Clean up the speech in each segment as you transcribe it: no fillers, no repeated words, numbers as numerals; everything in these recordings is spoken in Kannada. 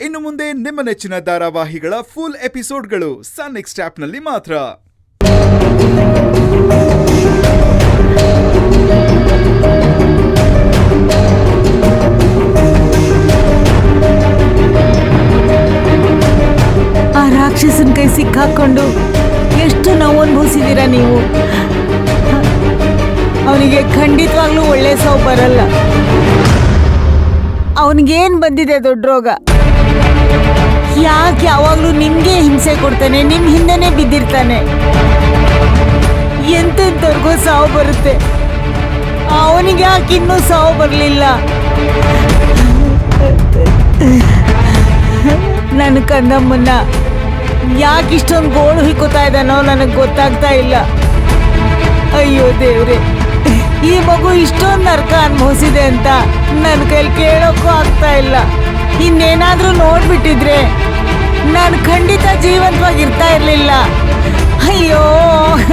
ಇನ್ನು ಮುಂದೆ ನಿಮ್ಮ ನೆಚ್ಚಿನ ಧಾರಾವಾಹಿಗಳ ಫುಲ್ ಎಪಿಸೋಡ್ಗಳು ಸನ್ ನೆಕ್ಸ್ಟ್ ಆಪ್ನಲ್ಲಿ ಮಾತ್ರ. ಆ ರಾಕ್ಷಸನ ಕೈ ಸಿಕ್ಕಾಕೊಂಡು ಎಷ್ಟು ನೋವು ಅನುಭವಿಸಿದೀರಾ ನೀವು. ಅವನಿಗೆ ಖಂಡಿತವಾಗ್ಲೂ ಒಳ್ಳೆ ಸಾವು ಬರಲ್ಲ. ಅವನಿಗೇನ್ ಬಂದಿದೆ ದೊಡ್ಡ ರೋಗ? ಯಾಕೆ ಯಾವಾಗ್ಲೂ ನಿಮ್ಗೆ ಹಿಂಸೆ ಕೊಡ್ತಾನೆ, ನಿಮ್ ಹಿಂದೆನೆ ಬಿದ್ದಿರ್ತಾನೆ. ಎಂತೆಂತವ್ರಿಗೂ ಸಾವು ಬರುತ್ತೆ, ಅವನಿಗೆ ಯಾಕೆ ಇನ್ನೂ ಸಾವು ಬರಲಿಲ್ಲ? ನನ್ನ ಕಂದಮ್ಮನ್ನ ಯಾಕೆ ಇಷ್ಟೊಂದು ಗೋಳು ಹಿಕ್ಕೋತಾ ಇದ್ದಾನೋ ನನಗೆ ಗೊತ್ತಾಗ್ತಾ ಇಲ್ಲ. ಅಯ್ಯೋ ದೇವ್ರೆ, ಈ ಮಗು ಇಷ್ಟೊಂದು ನರಕ ಅನುಭವಿಸಿದೆ ಅಂತ ನನ್ನ ಕೈಲಿ ಕೇಳೋಕ್ಕೂ ಆಗ್ತಾ ಇಲ್ಲ. ಇನ್ನೇನಾದ್ರೂ ನೋಡ್ಬಿಟ್ಟಿದ್ರೆ ನಾನು ಖಂಡಿತ ಜೀವಂತವಾಗಿರ್ತಾ ಇರ್ಲಿಲ್ಲ. ಅಯ್ಯೋ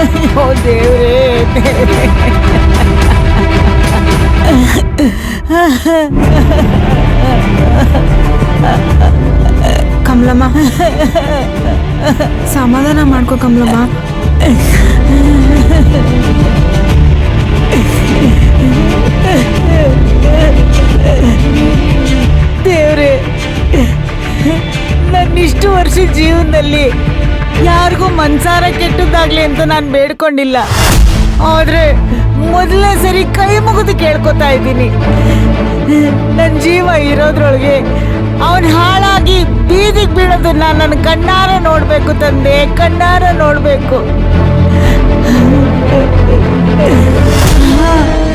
ಅಯ್ಯೋ ದೇವ್ರೇ ದೇವ್ರೇ. ಕಮಲಮ್ಮ, ಸಮಾಧಾನ ಮಾಡ್ಕೋ ಕಮಲಮ್ಮ. ದೇವ್ರೆ, ನನ್ನಿಷ್ಟು ವರ್ಷ ಜೀವನದಲ್ಲಿ ಯಾರಿಗೂ ಮನ್ಸಾರ ಕೆಟ್ಟದ್ದಾಗ್ಲಿ ಅಂತ ನಾನು ಬೇಡ್ಕೊಂಡಿಲ್ಲ. ಆದ್ರೆ ಮೊದಲನೇ ಸರಿ ಕೈ ಮುಗಿದು ಕೇಳ್ಕೊತಾ ಇದ್ದೀನಿ. ನನ್ನ ಜೀವ ಇರೋದ್ರೊಳಗೆ ಅವನ್ ಹಾಳಾಗಿ ಬೀದಿಗೆ ಬೀಳೋದನ್ನ ನನ್ನ ಕಣ್ಣಾರ ನೋಡ್ಬೇಕು ತಂದೆ, ಕಣ್ಣಾರ ನೋಡ್ಬೇಕು.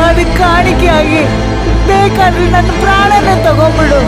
ಅದಕ್ಕೆ ಕಾಣಿಕೆಯಾಗಿ ಬೇಕಾದ್ರೆ ನನ್ನ ಪ್ರಾಣನ ತಗೊಂಡ್ಬಿಡು.